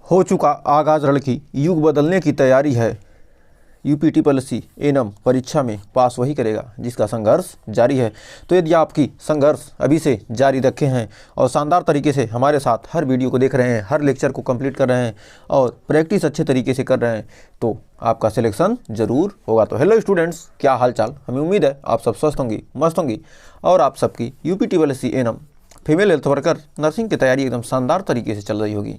हो चुका आगाज रण की युग बदलने की तैयारी है। यूपीटीपीएससी एनम परीक्षा में पास वही करेगा जिसका संघर्ष जारी है। तो यदि आपकी संघर्ष अभी से जारी रखे हैं और शानदार तरीके से हमारे साथ हर वीडियो को देख रहे हैं, हर लेक्चर को कंप्लीट कर रहे हैं और प्रैक्टिस अच्छे तरीके से कर रहे हैं, तो आपका सिलेक्शन जरूर होगा। तो हेलो स्टूडेंट्स, क्या हाल चाल। हमें उम्मीद है आप सब स्वस्थ होंगी, मस्त होंगी और आप सबकी UPTPSC ANM female health worker nursing की तैयारी एकदम शानदार तरीके से चल रही होगी।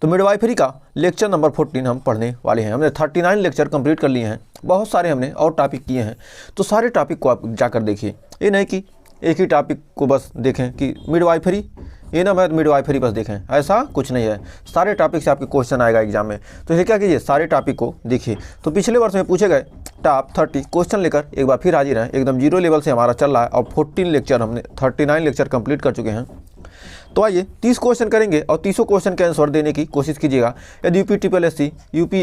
तो मिडवाइफरी का लेक्चर नंबर 14 हम पढ़ने वाले हैं। हमने 39 लेक्चर कंप्लीट कर लिए हैं, बहुत सारे हमने और टॉपिक किए हैं। तो सारे टॉपिक को आप जाकर देखिए, ये नहीं कि एक ही टॉपिक को बस देखें कि मिडवाइफरी एनम है तो मिडवाइफरी बस देखें, ऐसा कुछ नहीं है। सारे टॉपिक से आपके क्वेश्चन आएगा एग्जाम में। तो इसे क्या कीजिए, सारे टॉपिक को देखिए। तो पिछले वर्ष में पूछे गए टॉप 30 क्वेश्चन लेकर एक बार फिर हाजिर हैं। एकदम जीरो लेवल से हमारा चल रहा है और 14 लेक्चर हमने 39 लेक्चर कंप्लीट कर चुके हैं। तो आइए 30 क्वेश्चन करेंगे और 30 क्वेश्चन के आंसर देने की कोशिश कीजिएगा। यदि UPTPSC, UP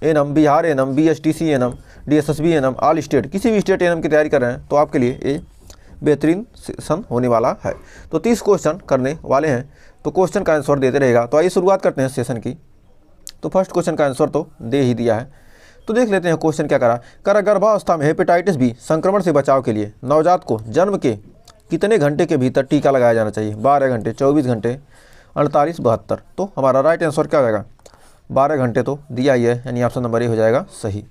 ANM, Bihar ANM, BSTC ANM, DSSB ANM, all state, किसी भी स्टेट एनम की तैयारी कर रहे हैं तो आपके लिए ये बेहतरीन सेशन होने वाला है। तो 30 क्वेश्चन करने वाले हैं, तो क्वेश्चन का आंसर देते रहेगा। तो आइए शुरुआत करते हैं सेशन की। तो फर्स्ट क्वेश्चन का आंसर तो दे ही दिया है, तो देख लेते हैं क्वेश्चन क्या करा। गर्भावस्था में हेपेटाइटिस बी संक्रमण से बचाव के लिए नवजात को जन्म के कितने घंटे के भीतर टीका लगाया जाना चाहिए? 12 घंटे, 24 घंटे, 48, 72। तो हमारा राइट आंसर क्या होगा? 12 घंटे तो दिया ही है, यानी ऑप्शन नंबर ए हो जाएगा सही।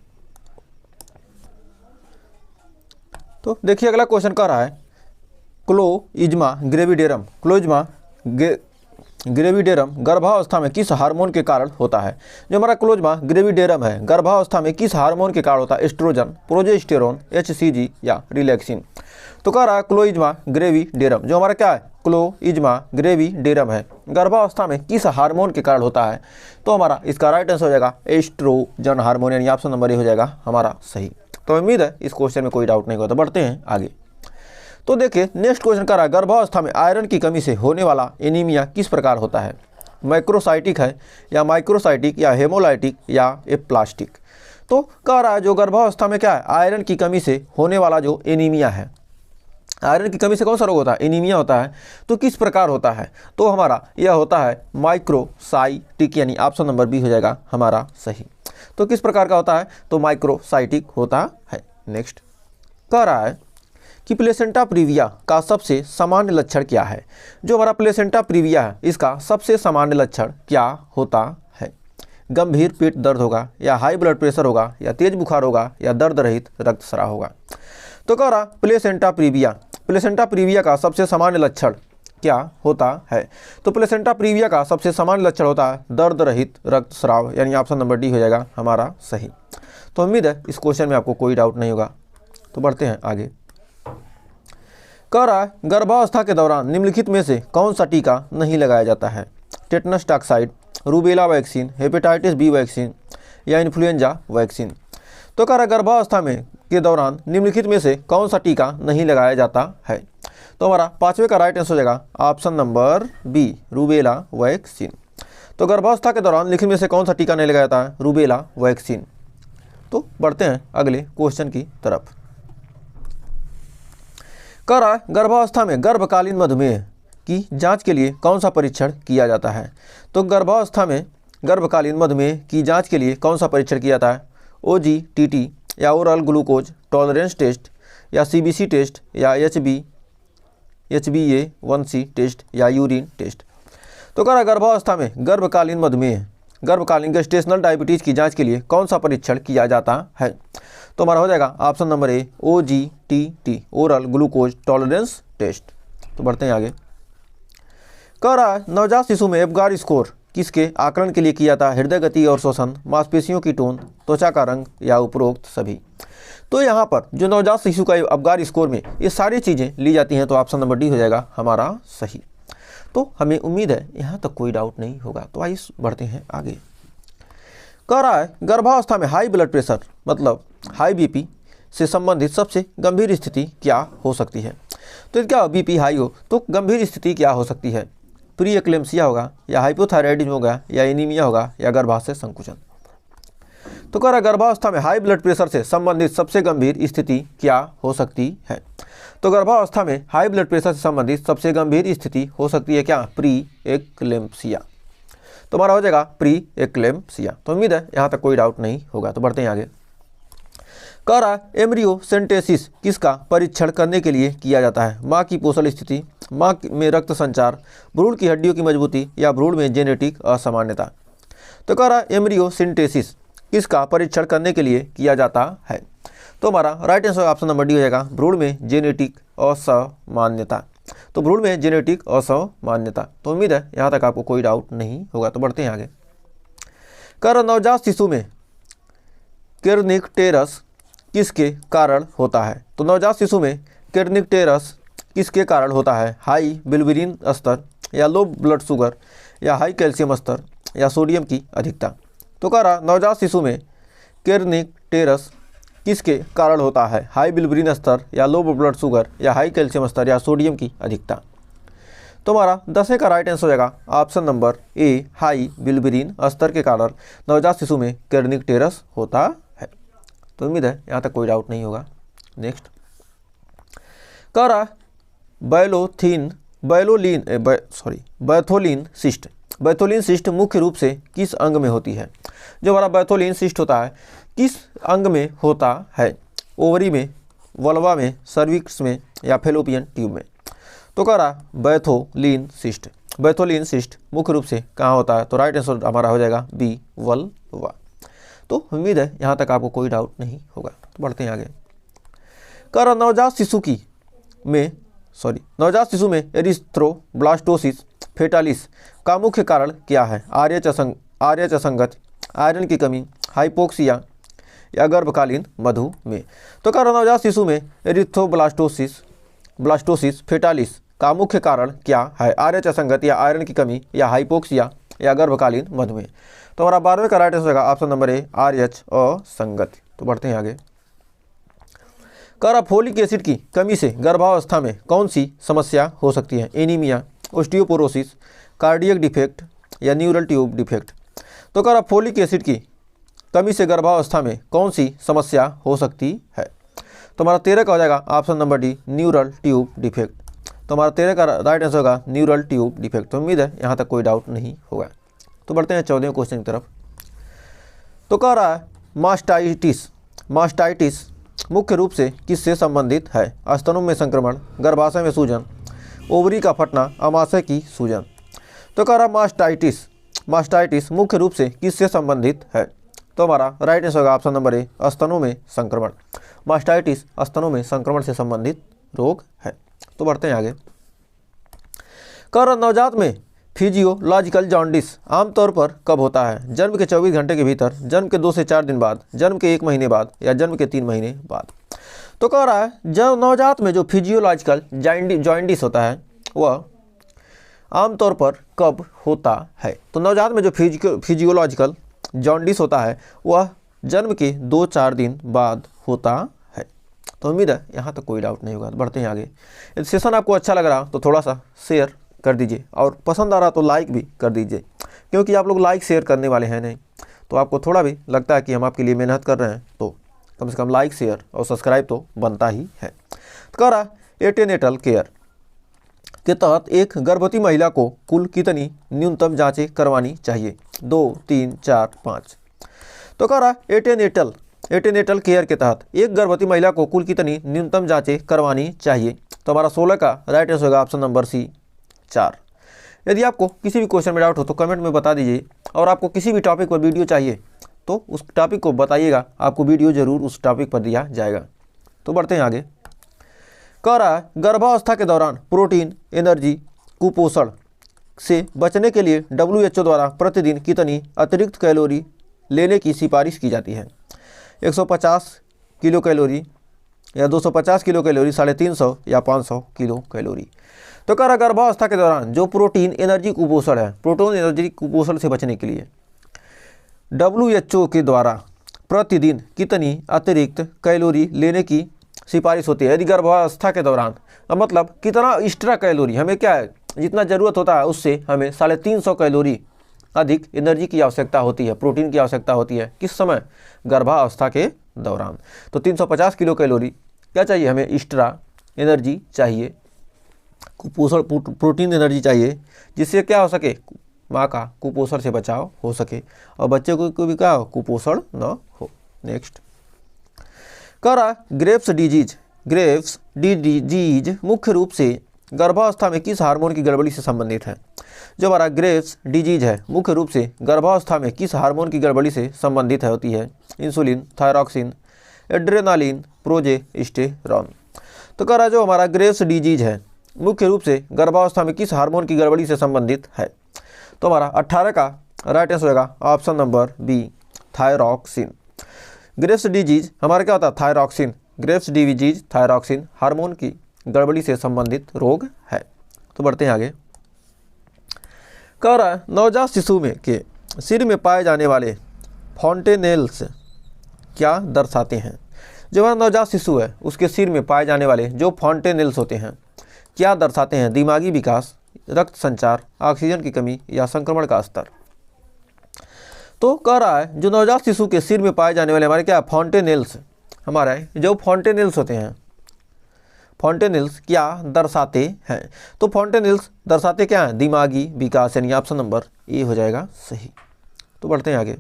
तो देखिए अगला क्वेश्चन कह रहा है क्लोइज्मा ग्रेविडेरम, क्लोइज्मा ग्रेविडेरम गर्भावस्था में किस हार्मोन के कारण होता है? जो हमारा क्लोइज्मा ग्रेविडेरम है गर्भावस्था में किस हार्मोन के कारण होता है? एस्ट्रोजन, प्रोजेस्टेरोन, एचसीजी या रिलैक्सिन। तो कह रहा है क्लोइज्मा ग्रेविडेरम, जो हमारा क्या है? क्लोइज्मा ग्रेविडेरम है गर्भावस्था में किस हार्मोन के कारण होता है? तो हमारा इसका राइट आंसर हो जाएगा एस्ट्रोजन हार्मोन, यानी ऑप्शन नंबर ए हो जाएगा हमारा सही। तो उम्मीद है इस क्वेश्चन में कोई डाउट नहीं होगा। तो बढ़ते हैं आगे। तो देखिए नेक्स्ट क्वेश्चन कर रहा है गर्भावस्था में आयरन की कमी से होने वाला एनीमिया किस प्रकार होता है? मैक्रोसाइटिक है या माइक्रोसाइटिक या हेमोलाइटिक या एप्लास्टिक? तो कह रहा है जो गर्भावस्था में क्या है, आयरन की कमी से होने वाला जो एनीमिया है, आयरन की कमी से कौन सा रोग होता है? एनीमिया होता है। तो किस प्रकार होता है? तो हमारा यह होता है माइक्रोसाइटिक, यानी ऑप्शन नंबर बी हो जाएगा हमारा सही। तो किस प्रकार का होता है? तो माइक्रोसाइटिक होता है। नेक्स्ट कह रहा है कि प्लेसेंटा प्रीविया का सबसे सामान्य लक्षण क्या है? जो हमारा प्लेसेंटा प्रीविया है इसका सबसे सामान्य लक्षण क्या होता है? गंभीर पेट दर्द होगा या हाई ब्लड प्रेशर होगा या तेज बुखार होगा या दर्द रहित रक्तस्राव होगा? तो कह रहा प्लेसेंटा प्रीविया का सबसे सामान्य लक्षण क्या होता है? तो प्लेसेंटा प्रीविया का सबसे सामान्य लक्षण होता है दर्द रहित रक्तस्राव, यानी ऑप्शन नंबर डी हो जाएगा हमारा सही। तो उम्मीद है इस क्वेश्चन में आपको कोई डाउट नहीं होगा। तो बढ़ते हैं आगे। कह रहा है गर्भावस्था के दौरान निम्नलिखित में से कौन सा टीका नहीं लगाया जाता है? Tetanus toxoid, rubella vaccine, hepatitis B vaccine या इन्फ्लुएंजा वैक्सीन? तो कह रहा है गर्भावस्था में के दौरान निम्नलिखित में से कौन सा टीका नहीं लगाया जाता है? तो हमारा पांचवे का राइट आंसर हो जाएगा option number B, rubella vaccine. तो गर्भावस्था के दौरान निम्नलिखित में से कौन सा टीका नहीं लगाया जाता है? Rubella vaccine. तो बढ़ते हैं अगले क्वेश्चन की तरफ। कह रहा है गर्भावस्था में गर्भकालीन मधुमेह की जांच के लिए कौन सा परीक्षण किया जाता है? तो गर्भावस्था में गर्भकालीन मधुमेह की जांच के लिए कौन सा परीक्षण किया जाता है? OGTT या ओरल ग्लूकोज टॉलरेंस टेस्ट या CBC टेस्ट या HbA1c टेस्ट या यूरिन टेस्ट? तो कह रहा गर्भावस्था में गर्भकालीन मधुमेह, गर्भकालीन गेस्टेशनल डायबिटीज़ की जांच के लिए कौन सा परीक्षण किया जाता है? तो हमारा हो जाएगा option number A, OGTT, oral glucose tolerance test. तो बढ़ते हैं आगे। कह रहा है नवजात शिशु में एबगार स्कोर किसके आकलन के लिए किया जाता है? हृदय गति और श्वसन, मांसपेशियों की टोन, त्वचा का रंग या उपरोक्त सभी? तो यहाँ पर जो नवजात शिशु का एबगार स्कोर में ये सारी चीज़ें ली जाती हैं, तो ऑप्शन नंबर डी हो जाएगा हमारा सही। तो हमें उम्मीद है यहाँ तक कोई डाउट नहीं होगा। तो आइए बढ़ते हैं आगे। कह रहा है गर्भावस्था में हाई ब्लड प्रेशर मतलब हाई BP से संबंधित सबसे गंभीर स्थिति क्या हो सकती है? तो क्या BP हाई हो तो गंभीर स्थिति क्या हो सकती है? प्री एक्लेम्सिया होगा या हाइपोथायराइडिज्म होगा या एनीमिया होगा या गर्भाशय संकुचन? तो कह रहा है गर्भावस्था में हाई ब्लड प्रेशर से संबंधित सबसे गंभीर स्थिति क्या हो सकती है? तो गर्भावस्था में हाई ब्लड प्रेशर से संबंधित सबसे गंभीर स्थिति हो सकती है क्या? Pre eclampsia. तो हमारा हो जाएगा प्री एक्लेम्पसिया। तो उम्मीद है यहाँ तक कोई डाउट नहीं होगा। तो बढ़ते हैं आगे। कह रहा है एम्ब्रियोसेंटेसिस किसका परीक्षण करने के लिए किया जाता है? माँ की पोषण स्थिति, माँ में रक्त संचार, भ्रूण की हड्डियों की मजबूती या भ्रूण में जेनेटिक असामान्यता। तो कह रहा है एम्ब्रियोसेंटेसिस किसका परीक्षण करने के लिए किया जाता है? तो हमारा right answer option number D हो जाएगा भ्रूण में जेनेटिक असामान्यता। तो भ्रूण में जेनेटिक असामान्यता। तो उम्मीद है यहाँ तक आपको कोई डाउट नहीं होगा। तो बढ़ते हैं आगे। कह रहा नवजात शिशु में केर्निकटेरस किसके कारण होता है? तो नवजात शिशु में केर्निकटेरस किसके कारण होता है? हाई बिलिरुबिन स्तर या लो ब्लड शुगर या हाई कैल्शियम स्तर या सोडियम की अधिकता। तो कह रहा नवजात शिशु में केर्निकटेरस किसके कारण होता है? हाई बिलिरुबिन स्तर या लो ब्लड शुगर या हाई कैल्शियम स्तर या सोडियम की अधिकता। तो हमारा 10 का राइट आंसर हो जाएगा ऑप्शन नंबर ए, हाई बिलिरुबिन स्तर के कारण नवजात शिशु में केर्निकटेरस होता है। तो उम्मीद है यहाँ तक कोई डाउट नहीं होगा। नेक्स्ट कह रहा बैथोलिन सिस्ट। बैथोलिन सिस्ट मुख्य रूप से किस अंग में होती है? जो हमारा बैथोलिन सिस्ट होता है किस अंग में होता है? ओवरी में, वल्वा में, सर्विक्स में या फेलोपियन ट्यूब में। तो कह रहा बैथोलिन सिस्ट मुख्य रूप से कहाँ होता है? तो राइट आंसर हमारा हो जाएगा बी, वल्वा। तो उम्मीद है यहाँ तक आपको कोई डाउट नहीं होगा। तो बढ़ते हैं आगे। कह रहा नवजात शिशु में एरिथ्रोब्लास्टोसिस फेटालिस का मुख्य कारण क्या है? आरएच असंगत, आयरन की कमी, हाइपोक्सिया या गर्भकालीन मधुमेह। तो कह रहा नवजात शिशु में एरिथ्रोब्लास्टोसिस फेटालिस का मुख्य कारण क्या है? आरएच असंगत या आयरन की कमी या हाइपोक्सिया या गर्भकालीन मधुमेह। तो हमारा 12वें का राइट आंसर होगा ऑप्शन नंबर ए, आरएच असंगत। तो बढ़ते हैं आगे। कह रहा फोलिक एसिड की कमी से गर्भावस्था में कौन सी समस्या हो सकती है? एनीमिया, ओस्टियोपोरोसिस, कार्डियक डिफेक्ट या न्यूरल ट्यूब डिफेक्ट। तो कह रहा फोलिक एसिड की कमी से गर्भावस्था में कौन सी समस्या हो सकती है? तो हमारा 13 का हो जाएगा option number D, neural tube defect. तो हमारा 13 का राइट आंसर होगा न्यूरल ट्यूब डिफेक्ट। तो उम्मीद है यहाँ तक कोई डाउट नहीं होगा। तो बढ़ते हैं 14वें क्वेश्चन की तरफ। तो कह रहा है मास्टाइटिस मुख्य रूप से किससे संबंधित है? स्तनों में संक्रमण, गर्भाशय में सूजन, ओवरी का फटना, अमाशय की सूजन। तो कह रहा मास्टाइटिस मुख्य रूप से किससे संबंधित है? तो हमारा राइट आंसर होगा ऑप्शन नंबर ए, स्तनों में संक्रमण। मास्टाइटिस स्तनों में संक्रमण से संबंधित रोग है। तो बढ़ते हैं आगे। कह रहा नवजात में फिजियोलॉजिकल जॉन्डिस आमतौर पर कब होता है? जन्म के 24 घंटे के भीतर, जन्म के 2 से 4 दिन बाद, जन्म के 1 महीने बाद या जन्म के 3 महीने बाद। तो कह रहा है जब नवजात में जो फिजियोलॉजिकल जॉन्डिस होता है वह आमतौर पर कब होता है? तो नवजात में जो फिजियोलॉजिकल जॉन्डिस होता है वह जन्म के 2-4 दिन बाद होता है। तो उम्मीद है यहाँ तक कोई डाउट नहीं होगा। बढ़ते हैं आगे। यदि सेशन आपको अच्छा लग रहा तो थोड़ा सा शेयर कर दीजिए और पसंद आ रहा तो लाइक भी कर दीजिए, क्योंकि आप लोग लाइक शेयर करने वाले हैं नहीं, तो आपको थोड़ा भी लगता है कि हम आपके लिए मेहनत कर रहे हैं तो कम से कम लाइक शेयर और सब्सक्राइब तो बनता ही है। तो कह रहा एंटीनेटल केयर के तहत एक गर्भवती महिला को कुल कितनी न्यूनतम जांचें करवानी चाहिए? 2, 3, 4, 5। तो कह रहा एंटीनेटल केयर के तहत एक गर्भवती महिला को कुल कितनी न्यूनतम जांचें करवानी चाहिए? तो हमारा 16 का राइट आंसर होगा ऑप्शन नंबर सी, 4। यदि आपको किसी भी क्वेश्चन में डाउट हो तो कमेंट में बता दीजिए, और आपको किसी भी टॉपिक पर वीडियो चाहिए तो उस टॉपिक को बताइएगा, आपको वीडियो जरूर उस टॉपिक पर दिया जाएगा। तो बढ़ते हैं आगे। कह रहा है गर्भावस्था के दौरान प्रोटीन, एनर्जी, कुपोषण से बचने के लिए WHO द्वारा प्रतिदिन कितनी अतिरिक्त कैलोरी लेने की सिफारिश की जाती है? 150 किलो कैलोरी या 250 किलो कैलोरी, 350 या 500 किलो कैलोरी। तो कह रहा गर्भावस्था के दौरान जो प्रोटीन, एनर्जी, कुपोषण है, प्रोटीन, एनर्जी, कुपोषण से बचने के लिए WHO के द्वारा प्रतिदिन कितनी अतिरिक्त कैलोरी लेने की सिफारिश होती है? यदि गर्भावस्था के दौरान, मतलब कितना एक्स्ट्रा कैलोरी, हमें क्या है जितना ज़रूरत होता है उससे हमें 350 कैलोरी अधिक एनर्जी की आवश्यकता होती है, प्रोटीन की आवश्यकता होती है। किस समय? गर्भावस्था के दौरान। तो 350 किलो कैलोरी क्या चाहिए हमें? एक्स्ट्रा एनर्जी चाहिए, कुपोषण प्रोटीन एनर्जी चाहिए, जिससे क्या हो सके, माँ का कुपोषण से बचाव हो सके और बच्चे को भी क्या कुपोषण न हो। नेक्स्ट कह रहा ग्रेव्स डिजीज मुख्य रूप से गर्भावस्था में किस हार्मोन की गड़बड़ी से संबंधित है। जो हमारा ग्रेव्स डिजीज है मुख्य रूप से गर्भावस्था में किस हार्मोन की गड़बड़ी से संबंधित होती है। Insulin, thyroxine, adrenaline, progesterone. तो कह रहा जो हमारा ग्रेव्स डिजीज है मुख्य रूप से गर्भावस्था में किस हार्मोन की गड़बड़ी से संबंधित है। तो हमारा 18 का राइट आंसर होगा option number B, thyroxine. Graves disease हमारा क्या होता है thyroxine. Graves disease thyroxine hormone की गड़बड़ी से संबंधित रोग है। तो बढ़ते हैं आगे। कह रहा है नवजात शिशु में के सिर में पाए जाने वाले फॉन्टेनेल्स क्या दर्शाते हैं। जो हमारा नवजात शिशु है उसके सिर में पाए जाने वाले जो फॉन्टेनेल्स होते हैं क्या दर्शाते हैं। दिमागी विकास, रक्त संचार, ऑक्सीजन की कमी या संक्रमण का स्तर। तो कह रहा है जो नवजात शिशु के सिर में पाए जाने वाले हमारे क्या फॉन्टेनेल्स, हमारा जो फॉन्टेनेल्स होते हैं फॉन्टेनेल्स क्या दर्शाते हैं। तो फॉन्टेनेल्स दर्शाते क्या हैं दिमागी विकास, यानी ऑप्शन नंबर ए हो जाएगा सही। तो बढ़ते हैं आगे।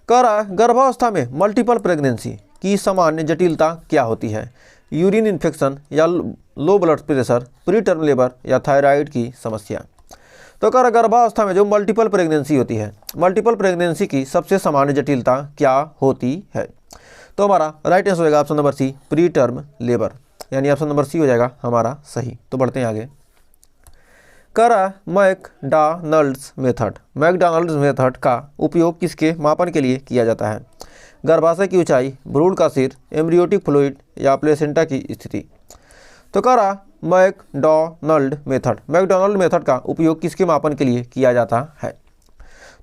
कह रहा है गर्भावस्था में मल्टीपल प्रेगनेंसी की सामान्य जटिलता क्या होती है। यूरिन इन्फेक्शन या low blood pressure, pre term labour या थायराइड की समस्या। तो कह रहा गर्भावस्था में जो मल्टीपल प्रेगनेंसी होती है, मल्टीपल प्रेगनेंसी की सबसे सामान्य जटिलता क्या होती है। तो हमारा राइट आंसर होगा option number C, pre term labour, यानी ऑप्शन नंबर सी हो जाएगा हमारा सही। तो बढ़ते हैं आगे। कह रहा मैकडॉनल्ड्स मेथड का उपयोग किसके मापन के लिए किया जाता है। गर्भाशय की ऊंचाई, भ्रूण का सिर, एम्ब्रियोटिक फ्लूइड या प्लेसेंटा की स्थिति। तो कह रहा मैकडॉनल्ड मेथड का उपयोग किसके मापन के लिए किया जाता है।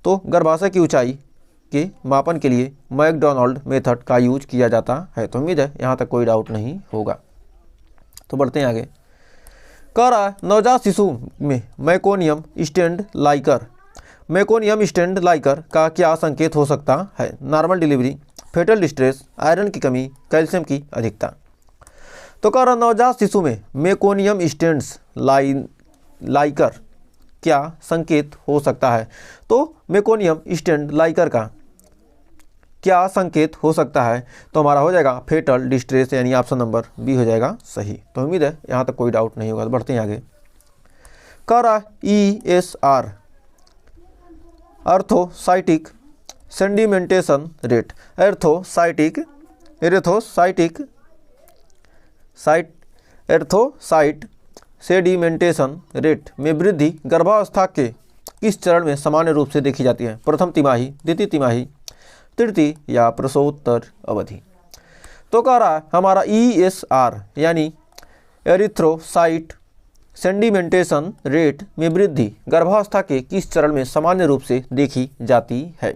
तो गर्भाशय की ऊंचाई के मापन के लिए मैकडॉनल्ड मेथड का यूज किया जाता है। तो उम्मीद है यहाँ तक कोई डाउट नहीं होगा। तो बढ़ते हैं आगे। कह रहा नवजात शिशु में मेकोनियम स्टैंड लाइकर का क्या संकेत हो सकता है। Normal delivery, fetal distress, iron की कमी, कैल्शियम की अधिकता। तो कह रहा नवजात शिशु में मेकोनियम स्टैंड्स लाइकर क्या संकेत हो सकता है। तो मेकोनियम स्टैंड लाइकर का क्या संकेत हो सकता है। तो हमारा हो जाएगा फेटल डिस्ट्रेस, यानी ऑप्शन नंबर बी हो जाएगा सही। तो उम्मीद है यहाँ तक कोई डाउट नहीं होगा। तो बढ़ते हैं आगे। कह रहा ESR erythrocytic sedimentation rate, erythrocyte sedimentation rate में वृद्धि गर्भावस्था के किस चरण में सामान्य रूप से देखी जाती है। प्रथम तिमाही, द्वितीय तिमाही, तृतीय या प्रसवोत्तर अवधि। तो कह रहा है हमारा ESR यानी एरिथ्रोसाइट सेडिमेंटेशन रेट में वृद्धि गर्भावस्था के किस चरण में सामान्य रूप से देखी जाती है।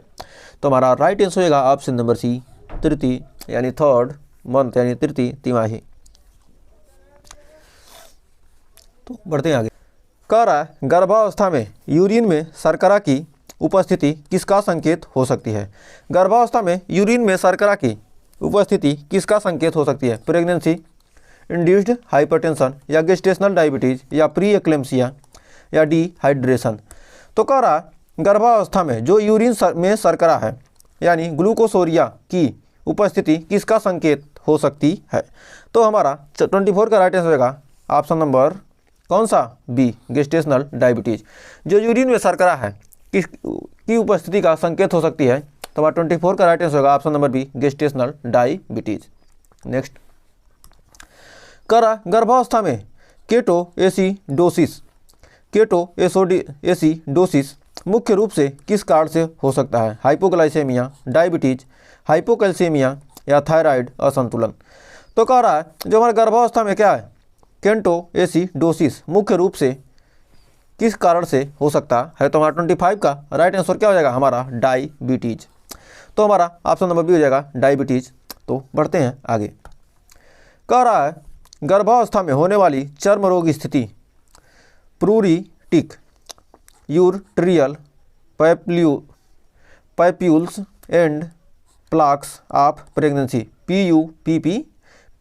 तो हमारा राइट आंसर होगा ऑप्शन नंबर सी, तृतीय यानी थर्ड मंथ, यानी तृतीय तिमाही। तो बढ़ते हैं आगे। कह रहा है गर्भावस्था में यूरिन में शर्करा की उपस्थिति किसका संकेत हो सकती है। गर्भावस्था में यूरिन में शर्करा की उपस्थिति किसका संकेत हो सकती है। प्रेगनेंसी, इंड्यूस्ड हाइपरटेंशन या गेस्टेशनल डायबिटीज या प्री एक्लेम्सिया या डिहाइड्रेशन। तो कह रहा गर्भावस्था में जो यूरिन में शर्करा है यानी ग्लूकोसोरिया की उपस्थिति किसका संकेत हो सकती है। तो हमारा 24 का राइट आंसर होगा ऑप्शन नंबर कौन सा, बी, गेस्टेशनल डायबिटीज। जो यूरिन में शर्करा है की उपस्थिति का संकेत हो सकती है। तो हमारा 24 का राइट आंसर होगा option number B, gestational diabetes. Next कह रहा गर्भावस्था में केटोएसिडोसिस मुख्य रूप से किस कारण से हो सकता है। हाइपोग्लाइसेमिया, डायबिटीज, हाइपोकैल्सीमिया या थायराइड असंतुलन। तो कह रहा है जो हमारे गर्भावस्था में क्या है केटोएसिडोसिस मुख्य रूप से किस कारण से हो सकता है। तो हमारा 25 का राइट आंसर क्या हो जाएगा हमारा डायबिटीज। तो हमारा ऑप्शन नंबर बी हो जाएगा डायबिटीज। तो बढ़ते हैं आगे। कह रहा है गर्भावस्था में होने वाली चर्म रोग स्थिति pruritic urticarial papules and plaques of pregnancy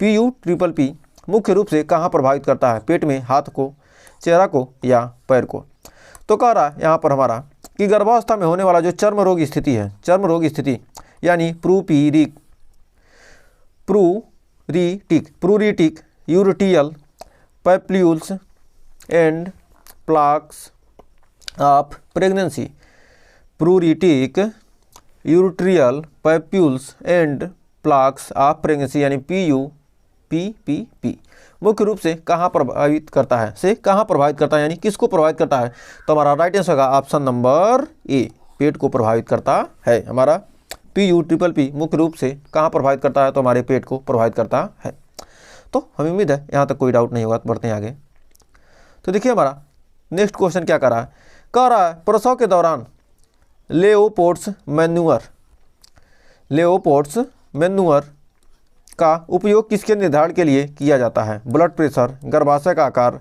PUPP मुख्य रूप से कहाँ प्रभावित करता है। पेट में, हाथ को, चेहरा को या पैर को। तो कह रहा है यहाँ पर हमारा कि गर्भावस्था में होने वाला जो चर्म रोग स्थिति है, चर्म रोग स्थिति यानी pruritic urticarial papules and plaques of pregnancy, pruritic urticarial papules and plaques of pregnancy यानी PUPPP मुख्य रूप से कहाँ प्रभावित करता है, कहाँ प्रभावित करता है यानी किसको प्रभावित करता है। तो हमारा राइट आंसर होगा ऑप्शन नंबर ए, पेट को प्रभावित करता है। हमारा PUPPP मुख्य रूप से कहाँ प्रभावित करता है, तो हमारे पेट को प्रभावित करता है। तो हमें उम्मीद है यहाँ तक कोई डाउट नहीं होगा। तो बढ़ते हैं आगे। तो देखिए हमारा नेक्स्ट क्वेश्चन क्या कर रहा है, कह रहा है प्रसव के दौरान लेओपोड्स मैन्यूअर का उपयोग किसके निर्धारण के लिए किया जाता है। ब्लड प्रेशर, गर्भाशय का आकार,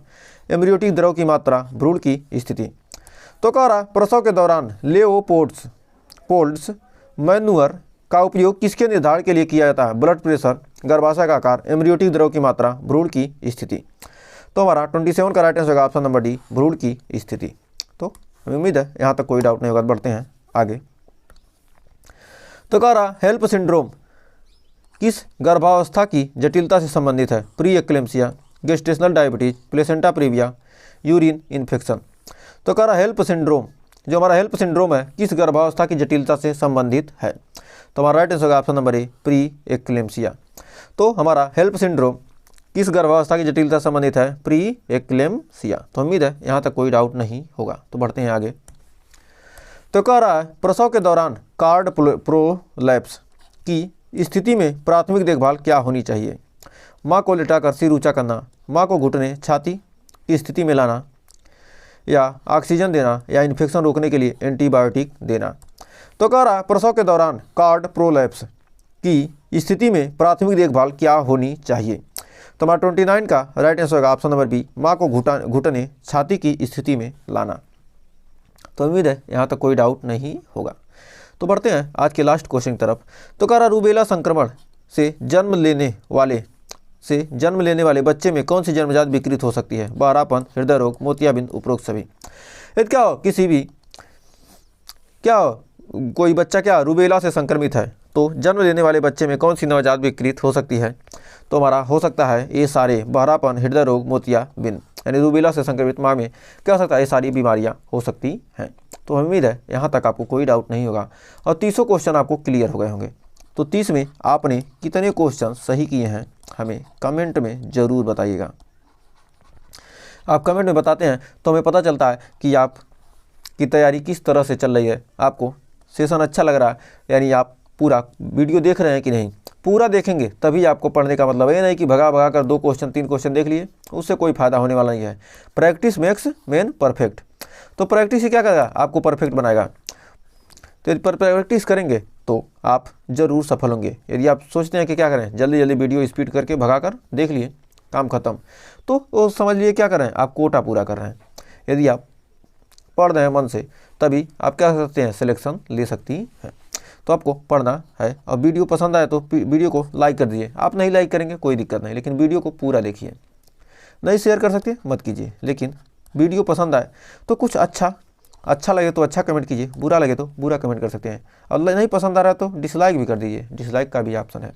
एम्ब्रियोटिक द्रव की मात्रा, भ्रूण की स्थिति। तो कह रहा है प्रसव के दौरान लेओपोड्स मैन्यूअर का उपयोग किसके निर्धारण के लिए किया जाता है। ब्लड प्रेशर, गर्भाशय का आकार, एम्ब्रियोटिक द्रव की मात्रा, भ्रूण की स्थिति। तो हमारा 27 का राइट आंसर होगा ऑप्शन नंबर डी, भ्रूण की स्थिति। तो हमें उम्मीद है यहाँ तक कोई डाउट नहीं होगा। बढ़ते हैं आगे। तो कह रहा हेल्प सिंड्रोम किस गर्भावस्था की जटिलता से संबंधित है। Pre eclampsia, gestational diabetes, placenta previa, urine infection. तो कह रहा हेल्प सिंड्रोम, जो हमारा हेल्प सिंड्रोम है किस गर्भावस्था की जटिलता से संबंधित है। तो हमारा राइट आंसर होगा ऑप्शन नंबर ए, प्री एक्लेम्सिया। तो हमारा हेल्प सिंड्रोम किस गर्भावस्था की जटिलता से संबंधित है, प्री एक्लेम्सिया। तो उम्मीद है यहाँ तक कोई डाउट नहीं होगा। तो बढ़ते हैं आगे। तो कह रहा है प्रसव के दौरान कार्ड प्रोलैप्स की स्थिति में प्राथमिक देखभाल क्या होनी चाहिए। माँ को लिटाकर सिर ऊंचा करना, माँ को घुटने छाती की स्थिति में लाना, या ऑक्सीजन देना, या इन्फेक्शन रोकने के लिए एंटीबायोटिक देना। तो कह रहा है प्रसव के दौरान कार्ड प्रोलैप्स की स्थिति में प्राथमिक देखभाल क्या होनी चाहिए। तो हमारा 29 का राइट आंसर होगा ऑप्शन नंबर बी, माँ को घुटने छाती की स्थिति में लाना। तो उम्मीद है यहाँ तक कोई डाउट नहीं होगा। तो बढ़ते हैं आज के लास्ट क्वेश्चन की तरफ। तो कह रहा रूबेला संक्रमण से जन्म लेने वाले बच्चे में कौन सी जन्मजात विकृत हो सकती है। बहरापन, हृदय रोग, मोतियाबिंद, उपरोक्त सभी। यदि क्या हो कोई बच्चा क्या रूबेला से संक्रमित है, तो जन्म लेने वाले बच्चे में कौन सी नवजात विकृत हो सकती है। तो हमारा हो सकता है ये सारे, बहरापन, हृदय रोग, मोतियाबिंद। यानी रूबेला से संक्रमित माँ में क्या हो सकता है, ये सारी बीमारियाँ हो सकती हैं। तो उम्मीद है यहाँ तक आपको कोई डाउट नहीं होगा और 30 क्वेश्चन आपको क्लियर हो गए होंगे। तो 30 में आपने कितने क्वेश्चन सही किए हैं हमें कमेंट में ज़रूर बताइएगा। आप कमेंट में बताते हैं तो हमें पता चलता है कि आपकी तैयारी किस तरह से चल रही है, आपको सेशन अच्छा लग रहा है, यानी आप पूरा वीडियो देख रहे हैं कि नहीं। पूरा देखेंगे तभी आपको पढ़ने का मतलब ये नहीं कि भगा कर 2 क्वेश्चन 3 क्वेश्चन देख लिए, उससे कोई फ़ायदा होने वाला नहीं है। Practice makes man perfect. तो प्रैक्टिस ही क्या करेगा, आपको परफेक्ट बनाएगा। तो यदि प्रैक्टिस करेंगे तो आप ज़रूर सफल होंगे। यदि आप सोचते हैं कि क्या करें, जल्दी जल्दी वीडियो स्पीड करके भगा कर देख लिए, काम खत्म, तो वो समझ लिए क्या कर रहे हैं, आप कोटा पूरा कर रहे हैं। यदि आप पढ़ रहे हैं मन से, तभी आप क्या कर सकते हैं, सिलेक्शन ले सकती हैं। तो आपको पढ़ना है और वीडियो पसंद आए तो वीडियो को लाइक कर दीजिए। आप नहीं लाइक करेंगे कोई दिक्कत नहीं, लेकिन वीडियो को पूरा देखिए। नहीं शेयर कर सकते मत कीजिए, लेकिन वीडियो पसंद आए तो कुछ अच्छा लगे तो अच्छा कमेंट कीजिए, बुरा लगे तो बुरा कमेंट कर सकते हैं। और नहीं पसंद आ रहा है तो डिसलाइक भी कर दीजिए, डिसलाइक का भी ऑप्शन है।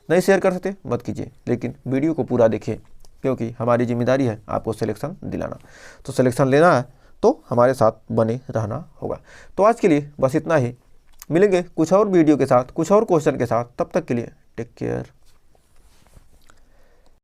नहीं शेयर कर सकते मत कीजिए, लेकिन वीडियो को पूरा देखिए, क्योंकि हमारी जिम्मेदारी है आपको सिलेक्शन दिलाना। तो सिलेक्शन लेना है तो हमारे साथ बने रहना होगा। तो आज के लिए बस इतना ही, मिलेंगे कुछ और वीडियो के साथ, कुछ और क्वेश्चन के साथ। तब तक के लिए टेक केयर।